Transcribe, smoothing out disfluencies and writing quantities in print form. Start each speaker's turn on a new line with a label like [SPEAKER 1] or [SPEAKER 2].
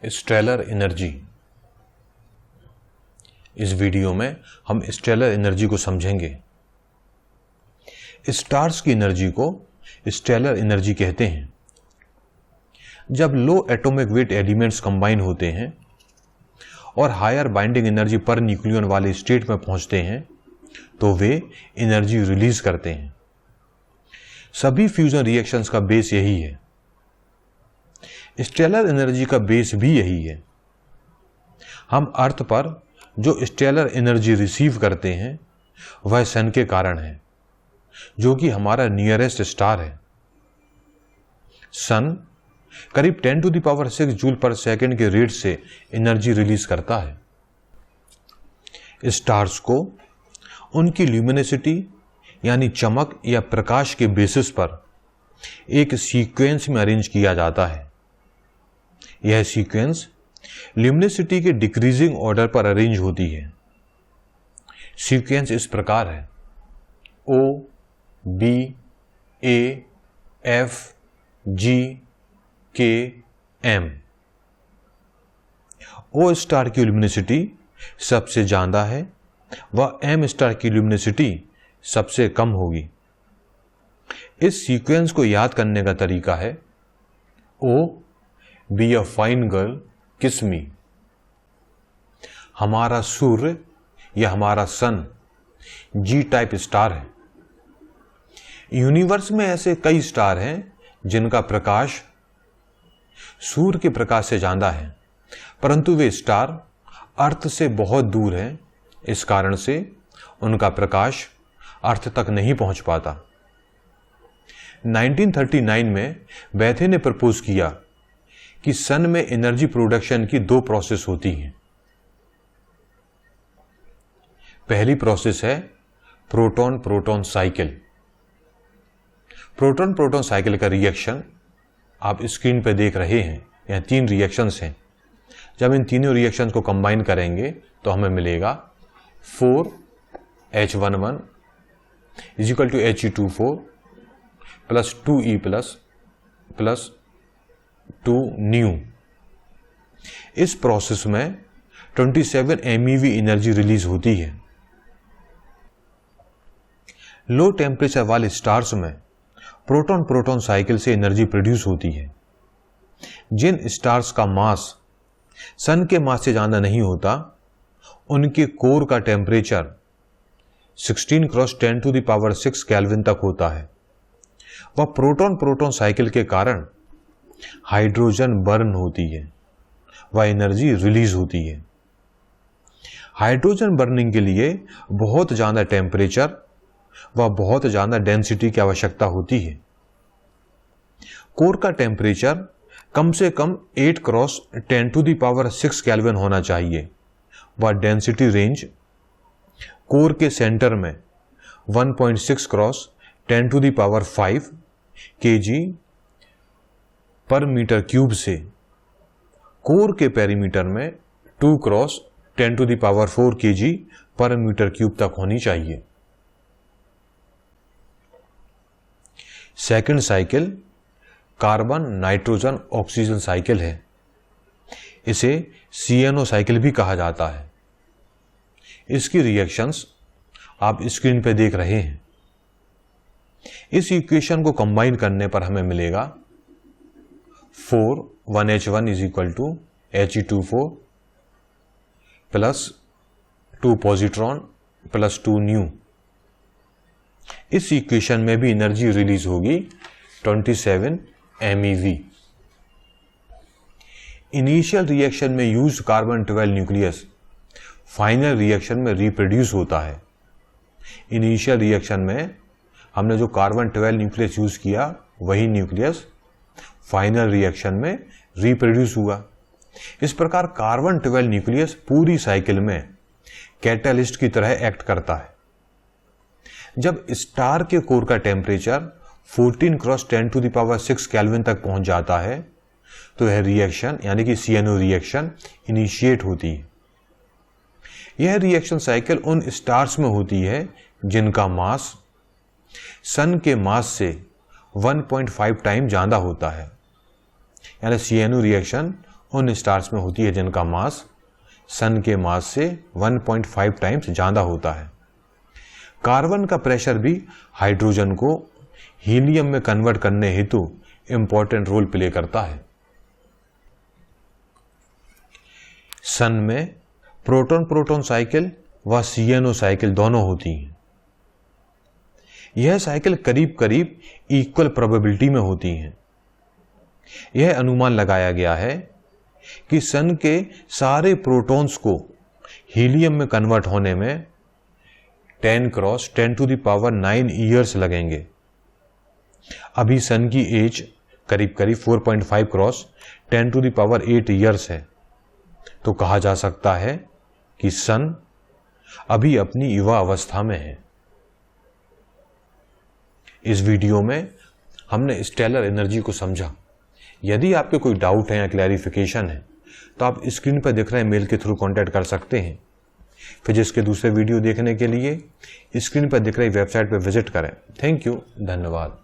[SPEAKER 1] Stellar energy. इस video में हम स्टेलर एनर्जी को समझेंगे। स्टार्स की एनर्जी को स्टेलर एनर्जी कहते हैं। जब low atomic weight elements combine होते हैं और हायर बाइंडिंग एनर्जी पर न्यूक्लियन वाले स्टेट में पहुंचते हैं तो वे एनर्जी रिलीज करते हैं। सभी फ्यूजन रिएक्शंस का बेस यही है। स्टेलर एनर्जी का बेस भी यही है। हम अर्थ पर जो स्टेलर एनर्जी रिसीव करते हैं वह सन के कारण है, जो कि हमारा नियरेस्ट स्टार है। सन करीब 10⁶ जूल पर सेकंड के रेट से एनर्जी रिलीज करता है। स्टार्स को उनकी ल्यूमिनेसिटी यानी चमक या प्रकाश के बेसिस पर एक सीक्वेंस में अरेंज किया जाता है। यह सीक्वेंस ल्यूमिनेसिटी के डिक्रीजिंग ऑर्डर पर अरेंज होती है। सीक्वेंस इस प्रकार है: O, B, A, F, G, K, M। O star की ल्यूमिनेसिटी सबसे ज्यादा है व M स्टार की ल्यूमिनेसिटी सबसे कम होगी। इस सीक्वेंस को याद करने का तरीका है: O, be a fine girl, kiss me। हमारा सूर्य या हमारा सन जी टाइप स्टार है। यूनिवर्स में ऐसे कई स्टार हैं जिनका प्रकाश सूर्य के प्रकाश से ज्यादा है, परंतु वे स्टार अर्थ से बहुत दूर हैं। इस कारण से उनका प्रकाश अर्थ तक नहीं पहुंच पाता। 1939 में बैथे ने प्रपोज किया कि सन में एनर्जी प्रोडक्शन की दो प्रोसेस होती हैं। पहली प्रोसेस है proton proton cycle. Proton proton cycle का रिएक्शन आप स्क्रीन पर देख रहे हैं। यह 3 रिएक्शंस हैं। जब इन तीनों रिएक्शंस को कंबाइन करेंगे तो हमें मिलेगा 4H11 = He24 + 2E + 2 न्यू। इस प्रोसेस में 27 MeV एनर्जी रिलीज होती है। लो टेम्परेचर वाले स्टार्स में प्रोटॉन प्रोटॉन साइकिल से एनर्जी प्रोड्यूस होती है। जिन स्टार्स का मास सन के मास से ज्यादा नहीं होता, उनके कोर का टेम्परेचर 16 × 10⁶ केल्विन तक होता है। वह प्रोटॉन प्रोटॉन साइकिल के कारण हाइड्रोजन बर्न होती है, वह एनर्जी रिलीज होती है। हाइड्रोजन बर्निंग के लिए बहुत ज्यादा टेम्परेचर व बहुत ज्यादा डेंसिटी की आवश्यकता होती है। कोर का टेम्परेचर कम से कम 8 × 10⁶ केल्विन होना चाहिए। वह डेंसिटी रेंज कोर के सेंटर में 1.6 × 10⁵ kg पर मीटर क्यूब से कोर के पेरीमीटर में 2 × 10⁴ kg पर मीटर क्यूब तक होनी चाहिए। Second cycle carbon nitrogen oxygen cycle है। इसे CNO साइकिल भी कहा जाता है। इसकी रिएक्शंस आप स्क्रीन पे देख रहे हैं। इस इक्वेशन को कंबाइन करने पर हमें मिलेगा 4 1H1 = He24 + 2 पॉजिट्रॉन + 2 न्यू। इस इक्वेशन में भी एनर्जी रिलीज होगी 27 MeV। इनिशियल रिएक्शन में use carbon 12 nucleus final reaction में रिप्रोड्यूस होता है। इनिशियल रिएक्शन में हमने जो कार्बन 12 न्यूक्लियस यूज किया वही न्यूक्लियस फाइनल रिएक्शन में रिप्रोड्यूस हुआ। इस प्रकार कार्बन 12 न्यूक्लियस पूरी साइकिल में कैटलिस्ट की तरह एक्ट करता है। जब स्टार के कोर का टेम्परेचर 14 × 10⁶ केल्विन तक पहुंच जाता है तो यह रिएक्शन यानी कि CNO रिएक्शन इनिशिएट होती है। यह रिएक्शन साइकिल उन स्टार्स में होती है जिनका मास सन के मास से 1.5 टाइम ज्यादा होता है, यानी CNO रिएक्शन उन स्टार्स में होती है जिनका मास सन के मास से 1.5 टाइम्स ज़्यादा होता है। कार्बन का प्रेशर भी हाइड्रोजन को हीलियम में कन्वर्ट करने हेतु इंपॉर्टेंट रोल प्ले करता है। सन में प्रोटॉन प्रोटॉन साइकिल व CNO साइकिल दोनों होती हैं। यह साइकिल करीब करीब इक्वल प्रोबेबिलिटी में होती हैं। यह अनुमान लगाया गया है कि सन के सारे प्रोटॉन्स को हीलियम में कन्वर्ट होने में 10 क्रॉस 10⁻⁹ ईयर्स लगेंगे। अभी सन की एज करीब करीब 4.5 क्रॉस 10⁸ ईयर्स है, तो कहा जा सकता है कि सन अभी अपनी युवा अवस्था में है। इस वीडियो में हमने स्टेलर एनर्जी को समझा। यदि आपके कोई डाउट है या क्लैरिफिकेशन है तो आप स्क्रीन पर दिख रहे मेल के थ्रू कांटेक्ट कर सकते हैं। फिजिक्स के दूसरे वीडियो देखने के लिए स्क्रीन पर दिख रही वेबसाइट पर विजिट करें। थैंक यू, धन्यवाद।